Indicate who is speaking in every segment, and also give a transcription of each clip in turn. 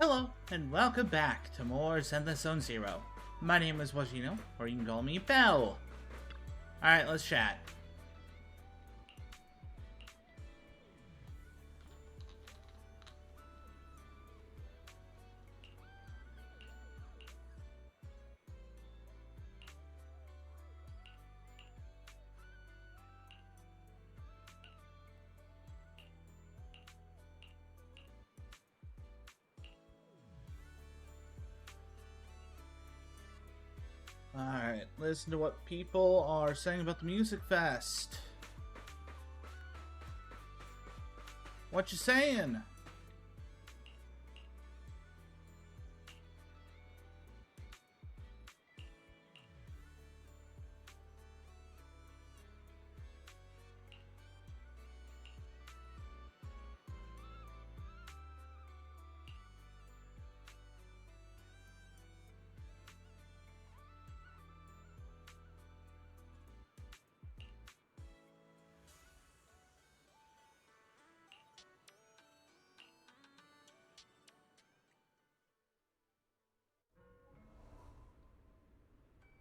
Speaker 1: Hello, and welcome back to more Zenless Zone Zero. My name is Wajino, or you can call me Bell. Alright, let's chat. Alright, listen to what people are saying about the Music Fest. What you saying?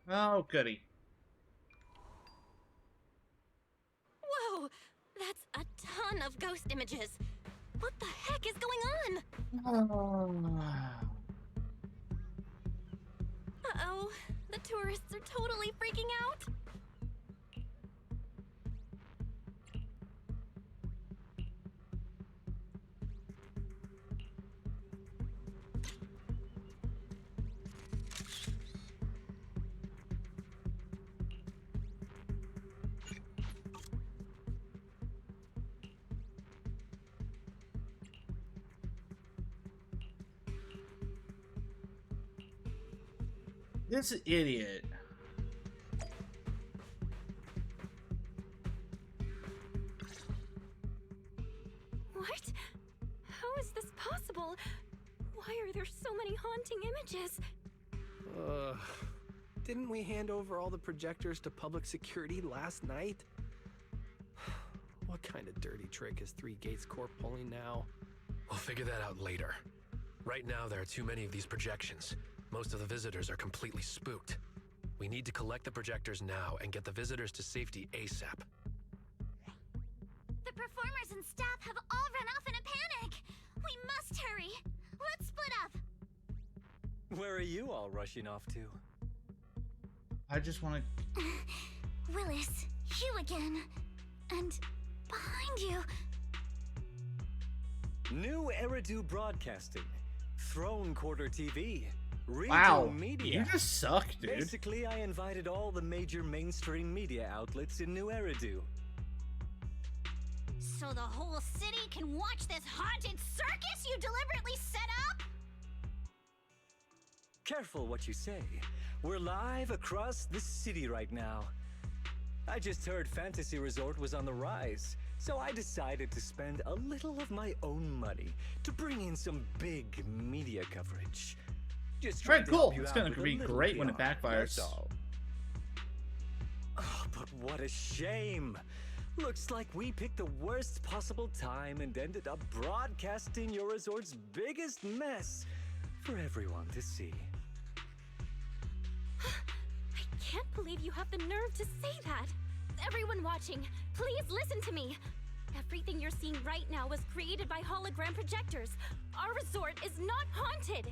Speaker 1: Oh, goody.
Speaker 2: Whoa! That's a ton of ghost images. What the heck is going on? Uh-oh. The tourists are totally freaking out.
Speaker 1: This idiot.
Speaker 2: What? How is this possible? Why are there so many haunting images?
Speaker 3: Didn't we hand over all the projectors to public security last night? What kind of dirty trick is Three Gates Corp pulling now?
Speaker 4: We'll figure that out later. Right now, there are too many of these projections. Most of the visitors are completely spooked. We need to collect the projectors now and get the visitors to safety ASAP.
Speaker 5: The performers and staff have all run off in a panic. We must hurry. Let's split up.
Speaker 6: Where are you all rushing off to?
Speaker 1: I just want to...
Speaker 5: Willis, you again. And behind you.
Speaker 6: New Eridu Broadcasting. Throne Quarter TV. Regional
Speaker 1: Wow,
Speaker 6: Media.
Speaker 1: you just suck, dude.
Speaker 6: Basically, I invited all the major mainstream media outlets in New Eridu.
Speaker 5: So the whole city can watch this haunted circus you deliberately set up?
Speaker 6: Careful what you say. We're live across the city right now. I just heard Fantasy Resort was on the rise, so I decided to spend a little of my own money to bring in some big media coverage. Just
Speaker 1: Alright,
Speaker 6: trying to
Speaker 1: cool.
Speaker 6: help you
Speaker 1: It's
Speaker 6: out
Speaker 1: gonna
Speaker 6: with a
Speaker 1: be
Speaker 6: little
Speaker 1: great when it
Speaker 6: PR,
Speaker 1: backfires.
Speaker 6: that's all. Oh, but what a shame. Looks like we picked the worst possible time and ended up broadcasting your resort's biggest mess for everyone to see.
Speaker 2: I can't believe you have the nerve to say that. Everyone watching, please listen to me. Everything you're seeing right now was created by hologram projectors. Our resort is not haunted.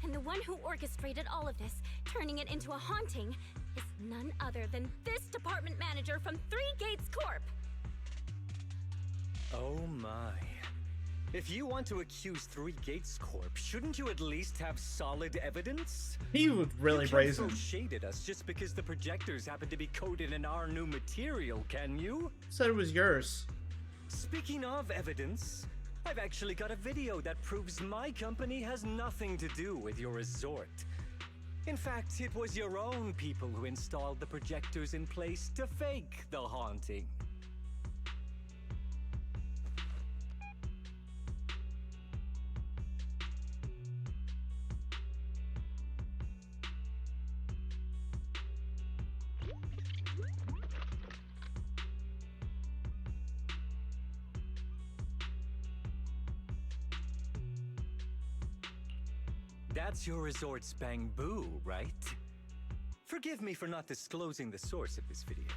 Speaker 2: And the one who orchestrated all of this, turning it into a haunting, is none other than this department manager from Three Gates Corp.
Speaker 6: Oh my. If you want to accuse Three Gates Corp, shouldn't you at least have solid evidence?
Speaker 1: He was really
Speaker 6: You can't
Speaker 1: brazen.
Speaker 6: throw shade at us just because the projectors happen to be coated in our new material, can you?
Speaker 1: Said it was yours.
Speaker 6: Speaking of evidence, I've actually got a video that proves my company has nothing to do with your resort. In fact, it was your own people who installed the projectors in place to fake the haunting. That's your resort's bamboo, right? Forgive me for not disclosing the source of this video,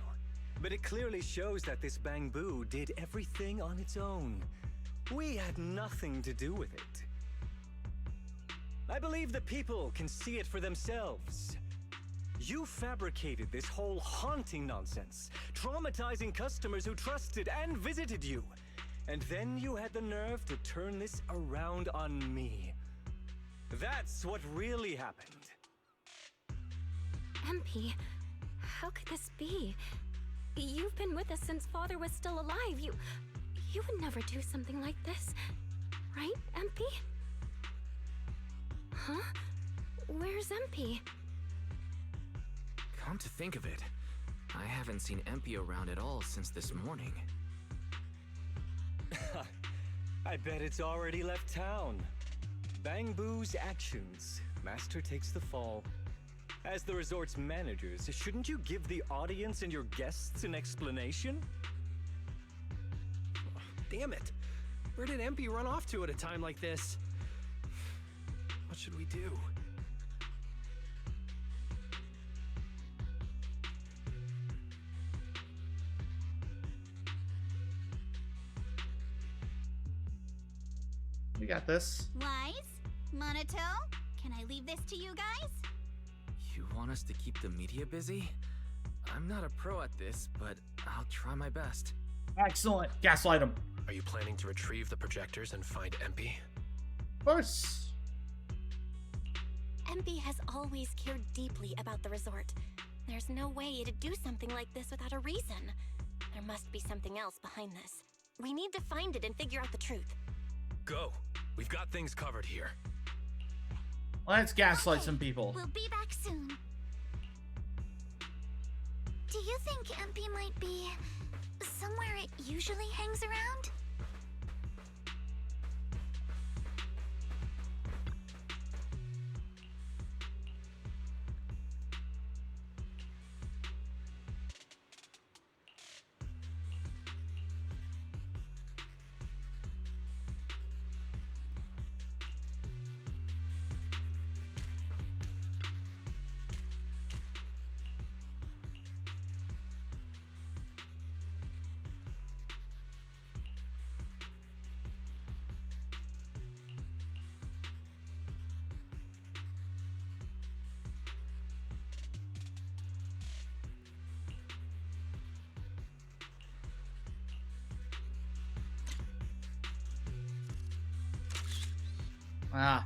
Speaker 6: but it clearly shows that this bamboo did everything on its own. We had nothing to do with it. I believe the people can see it for themselves. You fabricated this whole haunting nonsense, traumatizing customers who trusted and visited you. And then you had the nerve to turn this around on me. That's what really happened.
Speaker 2: MP, how could this be? You've been with us since Father was still alive. You would never do something like this. Right, MP? Huh? Where's MP?
Speaker 7: Come to think of it, I haven't seen MP around at all since this morning.
Speaker 6: I bet it's already left town. Bamboo's actions. Master takes the fall. As the resort's managers, shouldn't you give the audience and your guests an explanation?
Speaker 3: Damn it! Where did MP run off to at a time like this? What should we do?
Speaker 1: We got this.
Speaker 5: Wise? Monato? Can I leave this to you guys?
Speaker 7: You want us to keep the media busy? I'm not a pro at this, but I'll try my best.
Speaker 1: Excellent. Gaslight him.
Speaker 4: Are you planning to retrieve the projectors and find MP?
Speaker 1: Of course.
Speaker 2: MP has always cared deeply about the resort. There's no way to do something like this without a reason. There must be something else behind this. We need to find it and figure out the truth.
Speaker 4: Go! We've got things covered here.
Speaker 1: Let's gaslight
Speaker 5: Okay,
Speaker 1: some people.
Speaker 5: We'll be back soon. Do you think MP might be somewhere it usually hangs around?
Speaker 1: Ah.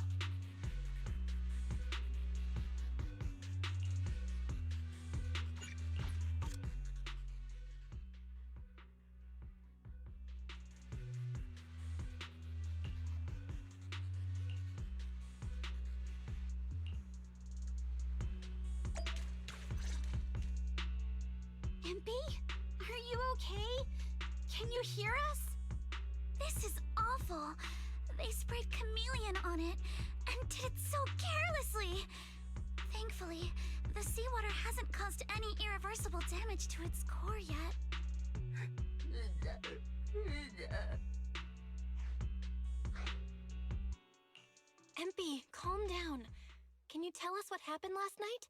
Speaker 5: MP? Are you okay? Can you hear us? This is awful. They sprayed chameleon on it and did it so carelessly. Thankfully, the seawater hasn't caused any irreversible damage to its core yet.
Speaker 2: MP, calm down. Can you tell us what happened last night?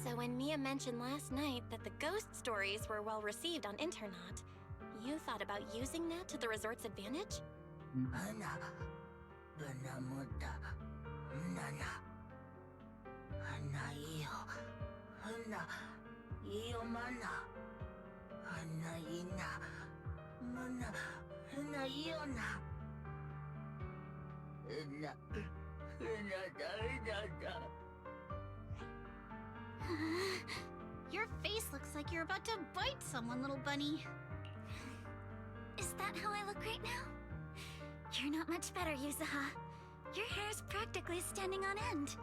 Speaker 2: So when Mia mentioned last night that the ghost stories were well received on Internaut, you thought about using that to the resort's advantage?
Speaker 5: Your face looks like you're about to bite someone, little bunny. Is that how I look right now? You're not much better, Yuzuha. Your hair's practically standing on end.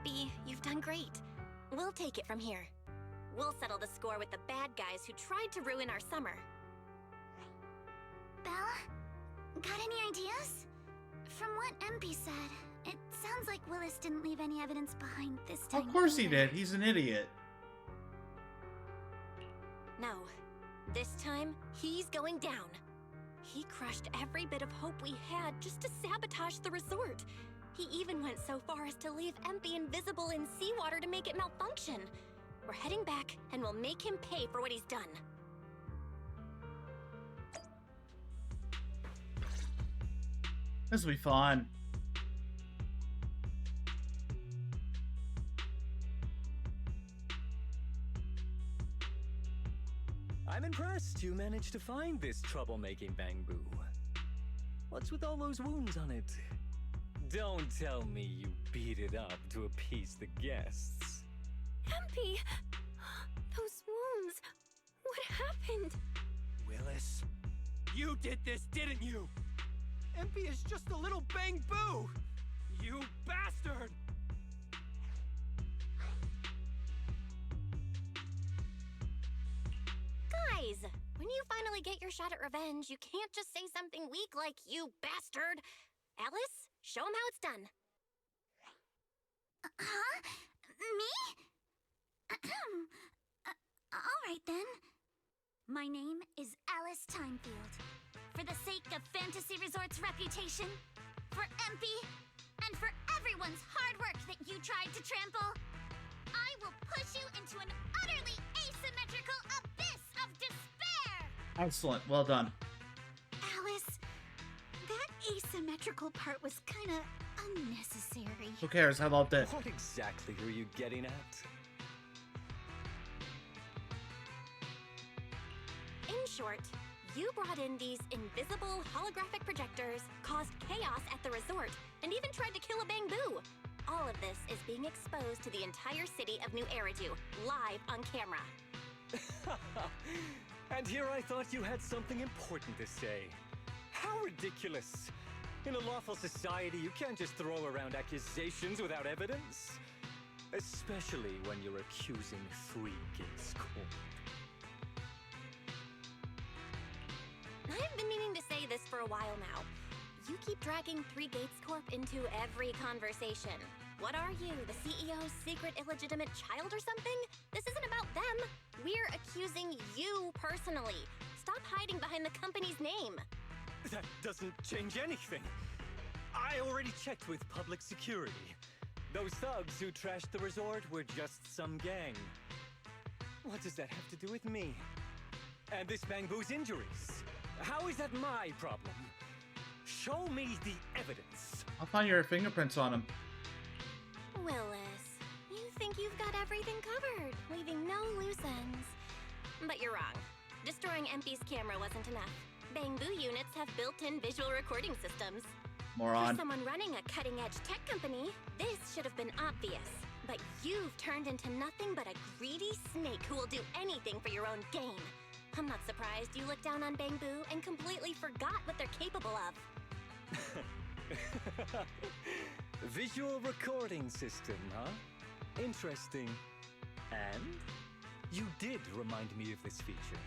Speaker 2: MP. You've done great. We'll take it from here. We'll settle the score with the bad guys who tried to ruin our summer.
Speaker 5: Belle? Got any ideas? From what MP said, it sounds like Willis didn't leave any evidence behind this time.
Speaker 1: Of course he
Speaker 5: either.
Speaker 1: did. He's an idiot.
Speaker 2: No. This time, he's going down. He crushed every bit of hope we had just to sabotage the resort. He even went so far as to leave MP invisible in seawater to make it malfunction. We're heading back, and we'll make him pay for what he's done.
Speaker 1: This will be fun.
Speaker 6: I'm impressed you managed to find this troublemaking Bangbu. What's with all those wounds on it? Don't tell me you beat it up to appease the guests.
Speaker 2: MP! Those wounds! What happened?
Speaker 3: Willis, you did this, didn't you? MP is just a little Bangbu! You bastard!
Speaker 2: Guys, when you finally get your shot at revenge, you can't just say something weak like, "You bastard!" Alice, show him how it's done.
Speaker 5: Huh? Me? Alright then. My name is Alice Timefield. For the sake of Fantasy Resort's reputation, for MP, and for everyone's hard work that you tried to trample, I will push you into an utterly asymmetrical abyss of despair!
Speaker 1: Excellent. Well done.
Speaker 5: Alice, that asymmetrical part was kinda unnecessary.
Speaker 1: Who cares? I loved it.
Speaker 6: What exactly are you getting at?
Speaker 2: In short, you brought in these invisible holographic projectors, caused chaos at the resort, and even tried to kill a Bangbu. All of this is being exposed to the entire city of New Eridu, live on camera.
Speaker 6: And here I thought you had something important to say. How ridiculous! In a lawful society, you can't just throw around accusations without evidence. Especially when you're accusing 3 Gates Corp.
Speaker 2: I've been meaning to say this for a while now. You keep dragging 3 Gates Corp into every conversation. What are you, the CEO's secret illegitimate child or something? This isn't about them. We're accusing you personally. Stop hiding behind the company's name.
Speaker 6: That doesn't change anything. I already checked with public security. Those thugs who trashed the resort were just some gang. What does that have to do with me? And this Bangbu's injuries? How is that my problem? Show me the evidence.
Speaker 1: I'll find your fingerprints on him.
Speaker 2: Willis, you think you've got everything covered, leaving no loose ends. But you're wrong. Destroying MP's camera wasn't enough. Bangbu units have built-in visual recording systems.
Speaker 1: Moron.
Speaker 2: For someone running a cutting-edge tech company, this should have been obvious. But you've turned into nothing but a greedy snake who will do anything for your own gain. I'm not surprised you looked down on Bangbu and completely forgot what they're capable of.
Speaker 6: Visual recording system, huh? Interesting. And? You did remind me of this feature.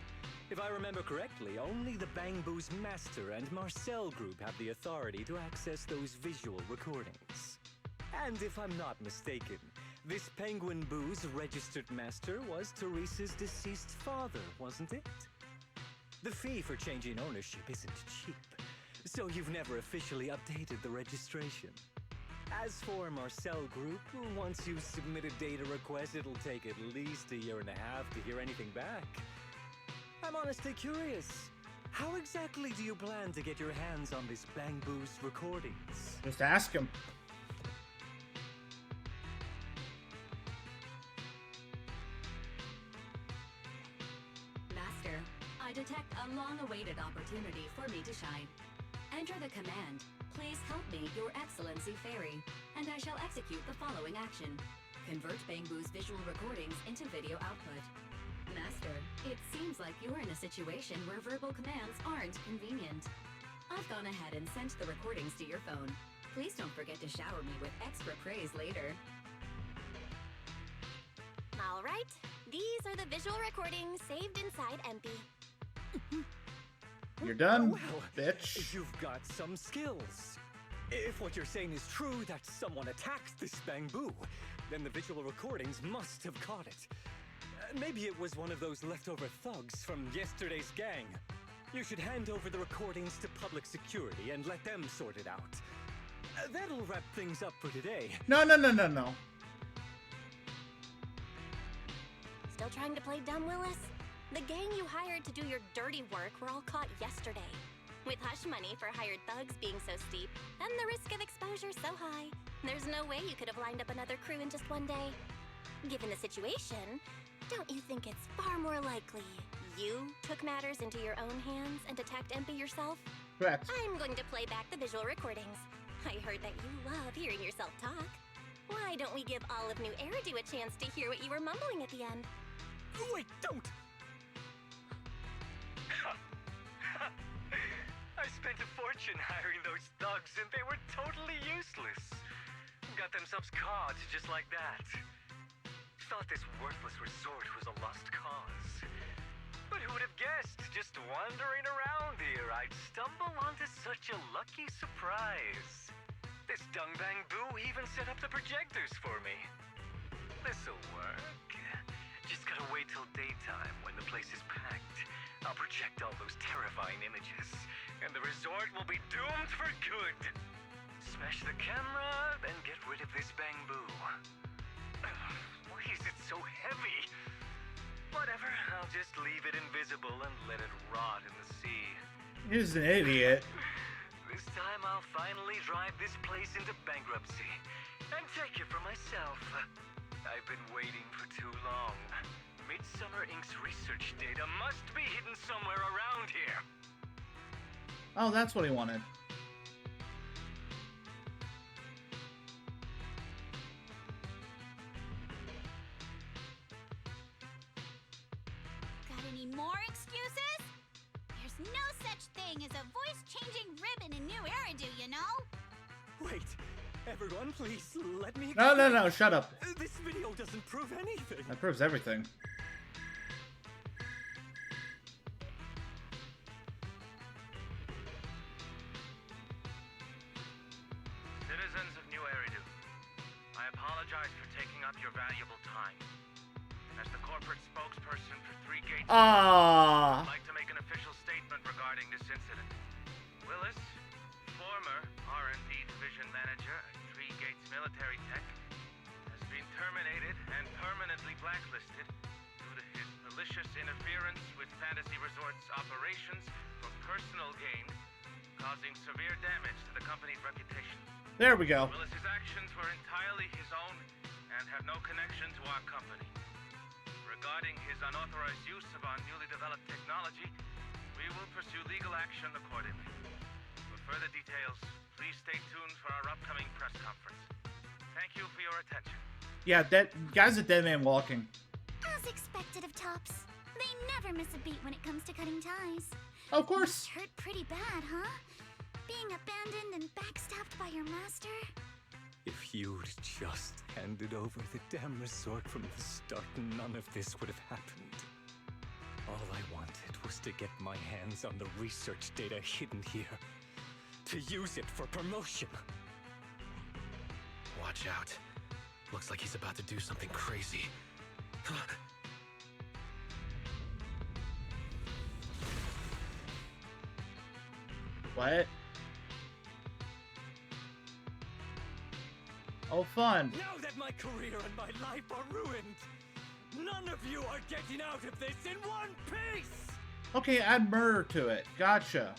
Speaker 6: If I remember correctly, only the Bangbu's master and Marcel group have the authority to access those visual recordings. And if I'm not mistaken, this Penguin Boo's registered master was Teresa's deceased father, wasn't it? The fee for changing ownership isn't cheap, so you've never officially updated the registration. As for Marcel Group, once you submit a data request, it'll take at least 1.5 years to hear anything back. I'm honestly curious. How exactly do you plan to get your hands on this Bangbu's recordings?
Speaker 1: Just ask him.
Speaker 8: Master, I detect a long-awaited opportunity for me to shine. Enter the command, "Please help me, Your Excellency Fairy," and I shall execute the following action. Convert Bangbu's visual recordings into video output. Master, it seems like you're in a situation where verbal commands aren't convenient. I've gone ahead and sent the recordings to your phone. Please don't forget to shower me with extra praise later.
Speaker 2: All right, these are the visual recordings saved inside MP.
Speaker 1: You're done,
Speaker 6: Well,
Speaker 1: bitch.
Speaker 6: you've got some skills. If what you're saying is true, that someone attacked this bamboo, then the visual recordings must have caught it. Maybe it was one of those leftover thugs from yesterday's gang. You should hand over the recordings to public security and let them sort it out. That'll wrap things up for today.
Speaker 1: No, no, no, no, no.
Speaker 2: Still trying to play dumb, Willis? The gang you hired to do your dirty work were all caught yesterday. With hush money for hired thugs being so steep, and the risk of exposure so high, there's no way you could have lined up another crew in just one day. Given the situation, don't you think it's far more likely you took matters into your own hands and attacked MP yourself?
Speaker 1: Correct.
Speaker 2: I'm going to play back the visual recordings. I heard that you love hearing yourself talk. Why don't we give all of New Eridu a chance to hear what you were mumbling at the end?
Speaker 6: Wait, don't! I spent a fortune hiring those thugs and they were totally useless. Got themselves caught just like that. Thought this worthless resort was a lost cause. But who would have guessed, just wandering around here, I'd stumble onto such a lucky surprise. This dung bamboo even set up the projectors for me. This'll work. Just gotta wait till daytime when the place is packed. I'll project all those terrifying images, and the resort will be doomed for good. Smash the camera, then get rid of this bamboo. Why is it so heavy? Whatever, I'll just leave it invisible and let it rot in the sea.
Speaker 1: He's an idiot.
Speaker 6: This time I'll finally drive this place into bankruptcy and take it for myself. I've been waiting for too long. Midsummer Inc.'s research data must be hidden somewhere around here.
Speaker 1: Oh, that's what he wanted.
Speaker 5: Got any more excuses? There's no such thing as a voice-changing ribbon in New Eridu, you know?
Speaker 6: Wait, everyone, please let me.
Speaker 1: No, no, no, shut up.
Speaker 6: This video doesn't prove anything.
Speaker 1: That proves everything.
Speaker 9: Citizens of New Eridu, I apologize for taking up your valuable time. As the corporate spokesperson for Three Gates,
Speaker 1: Ah.
Speaker 9: I'd like to make an official statement regarding this incident. Willis, former R&D division manager at Three Gates Military Tech, has been terminated and permanently blacklisted due to his malicious interference with Fantasy Resort's operations for personal gain, causing severe damage to the company's reputation.
Speaker 1: There we go.
Speaker 9: Willis's actions were entirely his own and have no connection to our company. Regarding his unauthorized use of our newly developed technology, we will pursue legal action accordingly. For further details, please stay tuned for our upcoming press conference. Thank you for your attention.
Speaker 1: Yeah, that guy's a dead man walking.
Speaker 5: As expected of Tops. They never miss a beat when it comes to cutting ties.
Speaker 1: Of course.
Speaker 5: Must hurt pretty bad, huh? Being abandoned and backstabbed by your master?
Speaker 6: If you'd just handed over the damn resort from the start, none of this would have happened. All I wanted was to get my hands on the research data hidden here. To use it for promotion.
Speaker 4: Watch out. Looks like he's about to do something crazy.
Speaker 1: What? Oh, fun.
Speaker 6: Now that my career and my life are ruined, none of you are getting out of this in one piece!
Speaker 1: Okay, add murder to it. Gotcha.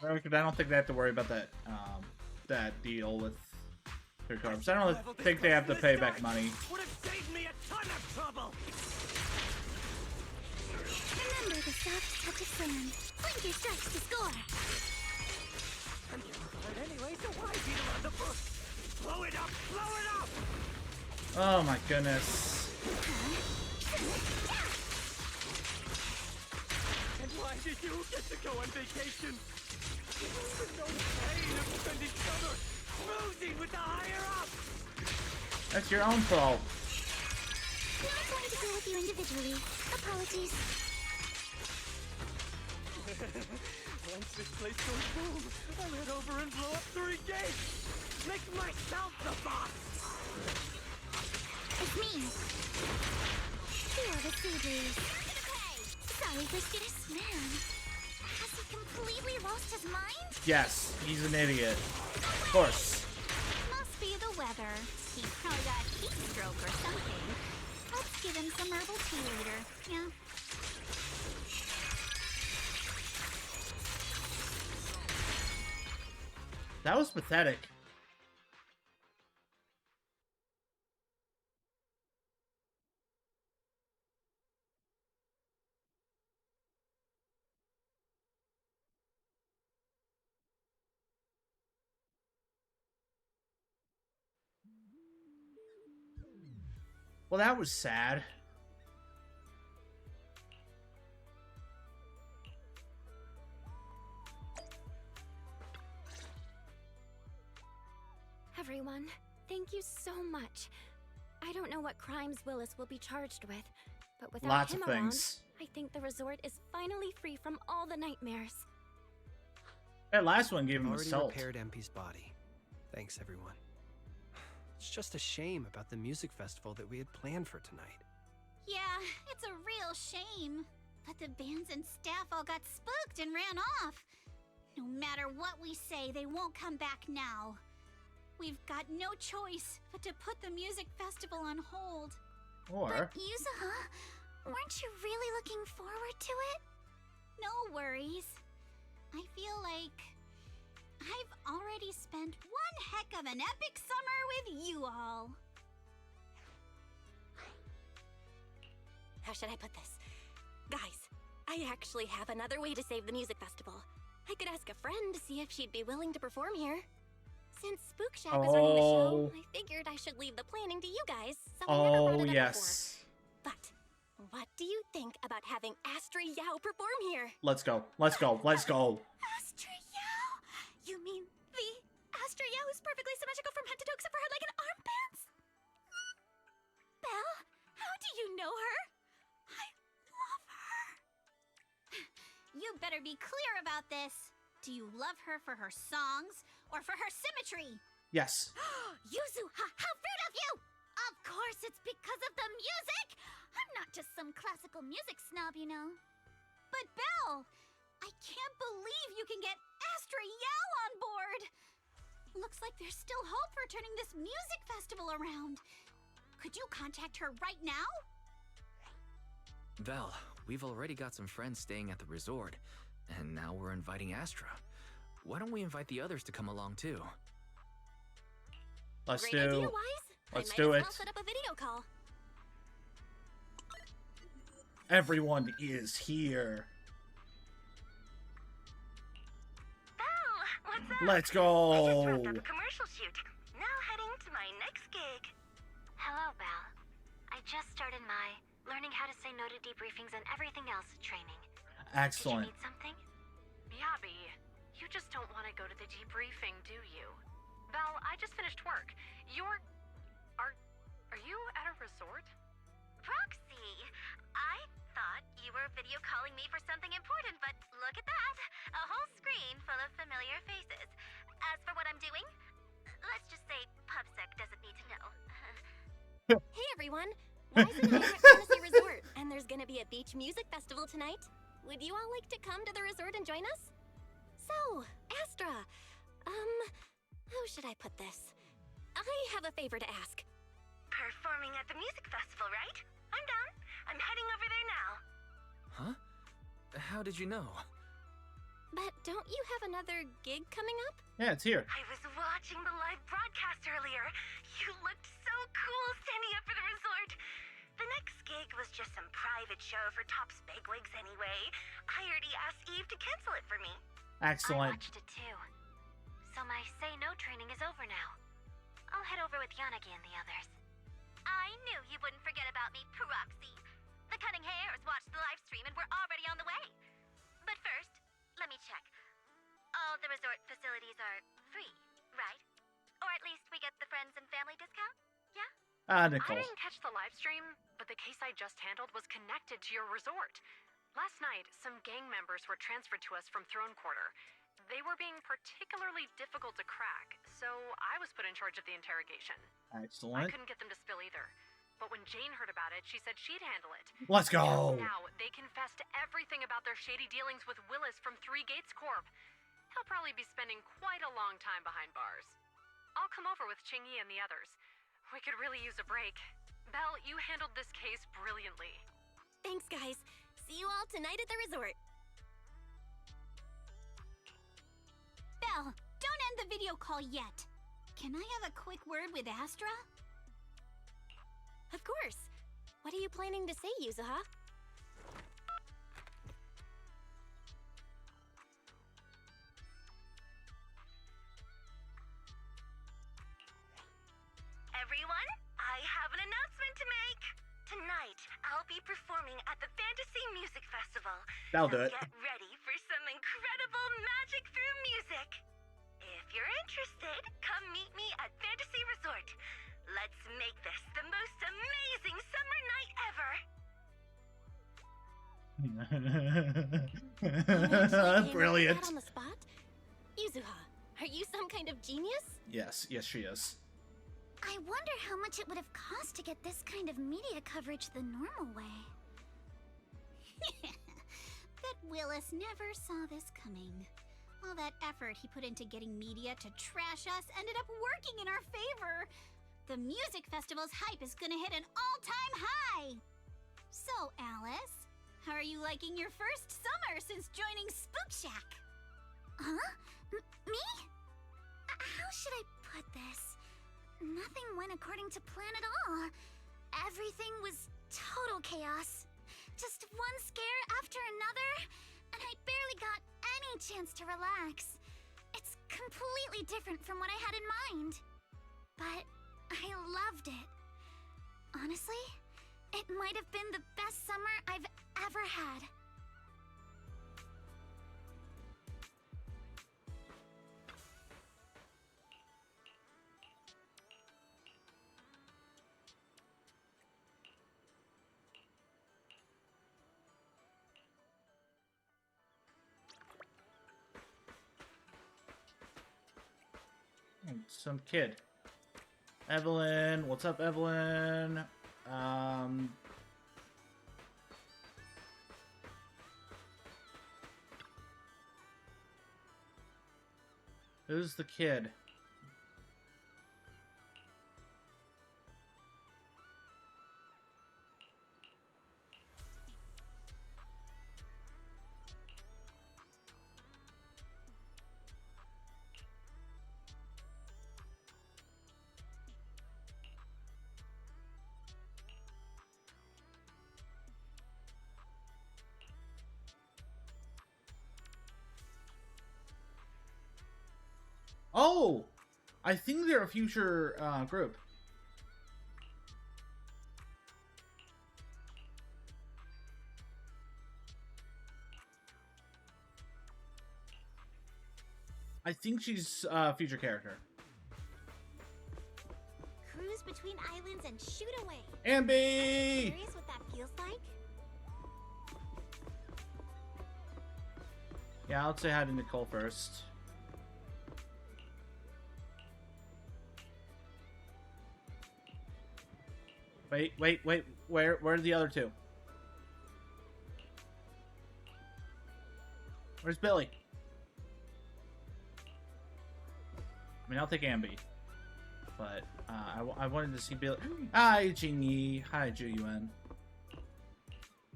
Speaker 1: I don't think they have to worry about that that deal with their carbs. I don't think they have to pay back money.
Speaker 6: Would have saved me a ton of trouble.
Speaker 5: Remember the soft touch of sand. Blinky stretch to score.
Speaker 6: I'm covered anyway, so why beat around the bush? Blow it up! Blow it up!
Speaker 1: Oh my goodness.
Speaker 6: And why did you get to go on vacation? With no pain of spending summer cruising with the higher-ups!
Speaker 1: That's your own fault.
Speaker 5: Not going to go with you individually. Apologies.
Speaker 6: Once this place goes boom, I'll head over and blow up 3 gates! Make myself the boss!
Speaker 5: It's me. Feel the sea breeze. Sorry for skittish man. Has he completely lost his mind?
Speaker 1: Yes, he's an idiot. Of course.
Speaker 5: Must be the weather. He's probably got heat stroke or something. Let's give him some herbal tea later. Yeah.
Speaker 1: That was pathetic. Well, that was sad.
Speaker 2: Everyone, thank you so much. I don't know what crimes Willis will be charged with, but without
Speaker 1: Lots
Speaker 2: him
Speaker 1: of
Speaker 2: around,
Speaker 1: things.
Speaker 2: I think the resort is finally free from all the nightmares.
Speaker 1: That last one gave him
Speaker 3: Already
Speaker 1: assault.
Speaker 3: repaired MP's body. Thanks, everyone. It's just a shame about the music festival that we had planned for tonight.
Speaker 5: Yeah, it's a real shame. But the bands and staff all got spooked and ran off. No matter what we say, they won't come back now. We've got no choice but to put the music festival on hold.
Speaker 1: Or
Speaker 5: But Yuzuha, weren't you really looking forward to it? No worries. I feel like I've already spent one heck of an epic summer with you all.
Speaker 2: How should I put this? Guys, I actually have another way to save the music festival. I could ask a friend to see if she'd be willing to perform here. Since Spook Shack was running the show, I figured I should leave the planning to you guys, so I never brought it up
Speaker 1: yes.
Speaker 2: before. But what do you think about having Astra Yao perform here?
Speaker 1: Let's go. Let's go. Let's go.
Speaker 5: Astra Yao? You mean the Astra Yao who's perfectly symmetrical from head to toe except for her leg and armpits? Belle, how do you know her? I love her. You better be clear about this. Do you love her for her songs or for her symmetry?
Speaker 1: Yes.
Speaker 5: Yuzuha, how rude of you! Of course it's because of the music! I'm not just some classical music snob, you know. But Belle, I can't believe you can get Astra Yao on board! Looks like there's still hope for turning this music festival around. Could you contact her right now?
Speaker 7: Val, we've already got some friends staying at the resort, and now we're inviting Astra. Why don't we invite the others to come along too?
Speaker 1: Let's
Speaker 2: Great idea,
Speaker 1: do.
Speaker 2: Wise.
Speaker 1: Let's
Speaker 2: I
Speaker 1: do
Speaker 2: might
Speaker 1: it.
Speaker 2: as well set up a video call.
Speaker 1: Everyone is here.
Speaker 10: Belle, what's up?
Speaker 1: Let's
Speaker 10: I just
Speaker 1: go.
Speaker 10: wrapped up a commercial shoot. Now heading to my next gig.
Speaker 11: Hello, Belle. I just started my learning how to say no to debriefings and everything else training.
Speaker 1: Excellent.
Speaker 11: Did you need something?
Speaker 10: Yabi, you just don't want to go to the debriefing, do you? Belle, I just finished work. Are you at a resort?
Speaker 11: Roxy, I thought you were video calling me for something important, but look at that. A whole screen full of familiar faces. As for what I'm doing, let's just say PubSec doesn't need to know.
Speaker 2: Hey everyone! Wise and I are at Fantasy Resort, and there's gonna be a beach music festival tonight. Would you all like to come to the resort and join us? So, Astra, how should I put this? I have a favor to ask.
Speaker 10: Performing at the music festival, right? I'm done. I'm heading over there now.
Speaker 7: Huh? How did you know?
Speaker 2: But don't you have another gig coming up?
Speaker 1: Yeah, it's here.
Speaker 10: I was watching the live broadcast earlier. You looked so cool standing up for the resort. The next gig was just some private
Speaker 11: stupid show for Top's bigwigs anyway. I already asked Eve to cancel it for me.
Speaker 1: Excellent.
Speaker 2: I watched it too. So my say no training is over now. I'll head over with Yanagi and the others.
Speaker 11: I knew you wouldn't forget about me, Proxy. The Cunning Hares watched the live stream and we're already on the way. But first, let me check. All the resort facilities are free, right? Or at least we get the friends and family discount? Yeah?
Speaker 10: I
Speaker 1: Nicole.
Speaker 10: didn't catch the live stream, but the case I just handled was connected to your resort. Last night, some gang members were transferred to us from Throne Quarter. They were being particularly difficult to crack, so I was put in charge of the interrogation. I
Speaker 1: Excellent.
Speaker 10: couldn't get them to spill either. But when Jane heard about it, she said she'd handle it.
Speaker 1: Let's go.
Speaker 10: Just now, they confessed everything about their shady dealings with Willis from Three Gates Corp. He'll probably be spending quite a long time behind bars. I'll come over with Qingyi and the others. We could really use a break. Belle, you handled this case brilliantly.
Speaker 2: Thanks, guys. See you all tonight at the resort.
Speaker 5: Belle, don't end the video call yet. Can I have a quick word with Astra?
Speaker 2: Of course. What are you planning to say, Yuzuha?
Speaker 11: Everyone, I have an announcement to make. Tonight, I'll be performing at the Fantasy Music Festival.
Speaker 1: That'll
Speaker 11: So
Speaker 1: do it.
Speaker 11: Get ready for some incredible magic through music. If you're interested, come meet me at Fantasy Resort. Let's make this the most amazing summer night ever.
Speaker 1: Brilliant.
Speaker 2: On the spot? Yuzuha, are you some kind of genius?
Speaker 1: Yes, she is.
Speaker 5: I wonder how much it would have cost to get this kind of media coverage the normal way. Bet Willis never saw this coming. All that effort he put into getting media to trash us ended up working in our favor. The music festival's hype is gonna hit an all-time high! So, Alice, how are you liking your first summer since joining Spook Shack? Huh? Me? How should I put this? Nothing went according to plan at all. Everything was total chaos. Just one scare after another, and I barely got any chance to relax. It's completely different from what I had in mind. But I loved it. Honestly, it might have been the best summer I've ever had.
Speaker 1: Some kid. Evelyn, what's up, Evelyn? Who's the kid? Oh! I think they're a future group. I think she's a future character.
Speaker 5: Cruise between islands and shoot away.
Speaker 1: Ambi!
Speaker 5: Curious what that feels like?
Speaker 1: Yeah, I'll say hi to Nicole first. Wait. Where are the other two? Where's Billy? I mean, I'll take Ambi. But, I wanted to see Billy. Hi, Qingyi. Hi, Juyuan.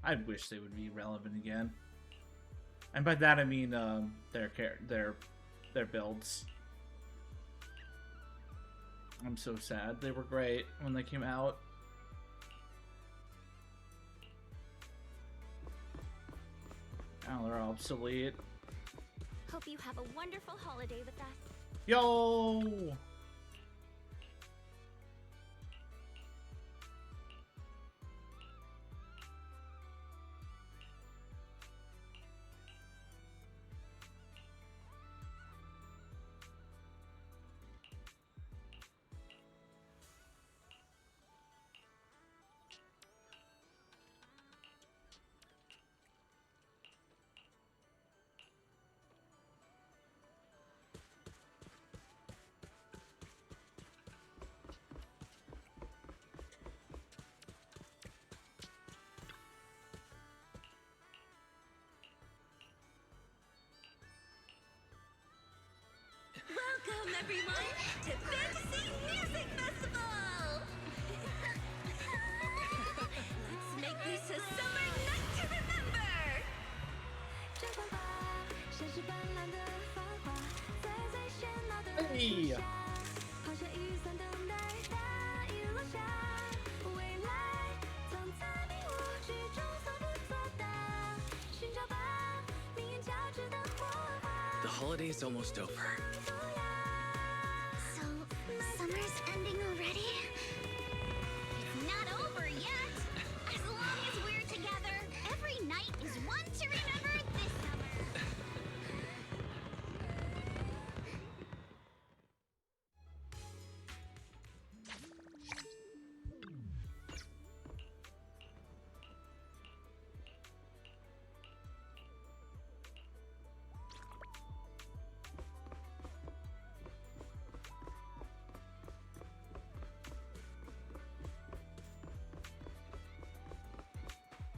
Speaker 1: I wish they would be relevant again. And by that I mean, their builds. I'm so sad. They were great when they came out. Now they're obsolete.
Speaker 2: Hope you have a wonderful holiday with us.
Speaker 1: Yo!
Speaker 5: Welcome, everyone, to Fantasy Music Festival! Let's make this a summer night to remember!
Speaker 1: Hey!
Speaker 7: The holiday's almost over.
Speaker 5: So, summer's ending already? It's not over yet! As long as we're together, every night is one to remember this summer!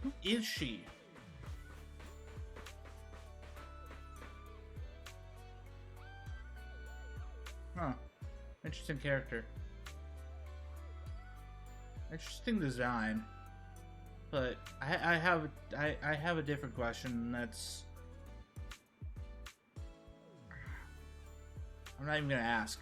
Speaker 1: Who is she? Huh. Interesting character. Interesting design. But I have a different question. That's I'm not even gonna ask.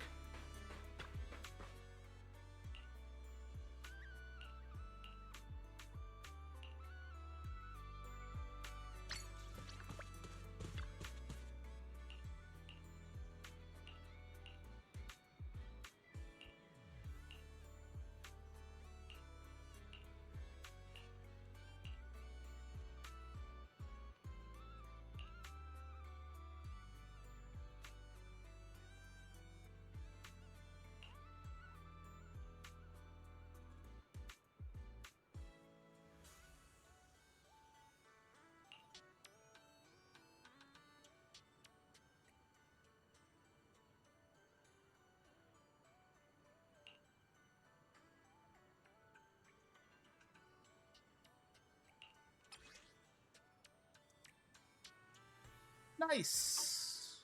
Speaker 1: Nice.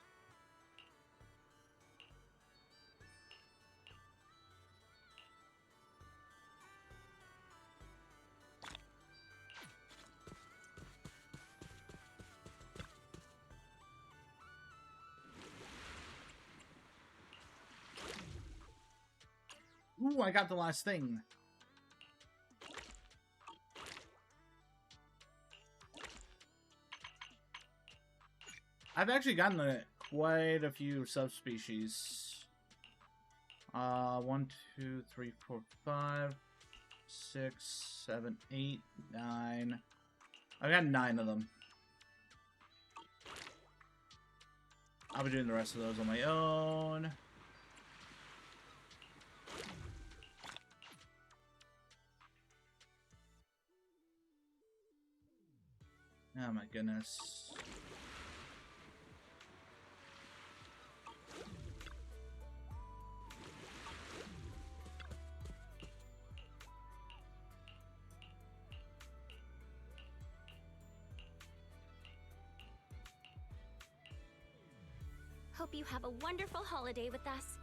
Speaker 1: Ooh, I got the last thing. I've actually gotten quite a few subspecies. 1, 2, 3, 4, 5, 6, 7, 8, 9. I've got 9 of them. I'll be doing the rest of those on my own. Oh my goodness.
Speaker 2: Hope you have a wonderful holiday with us.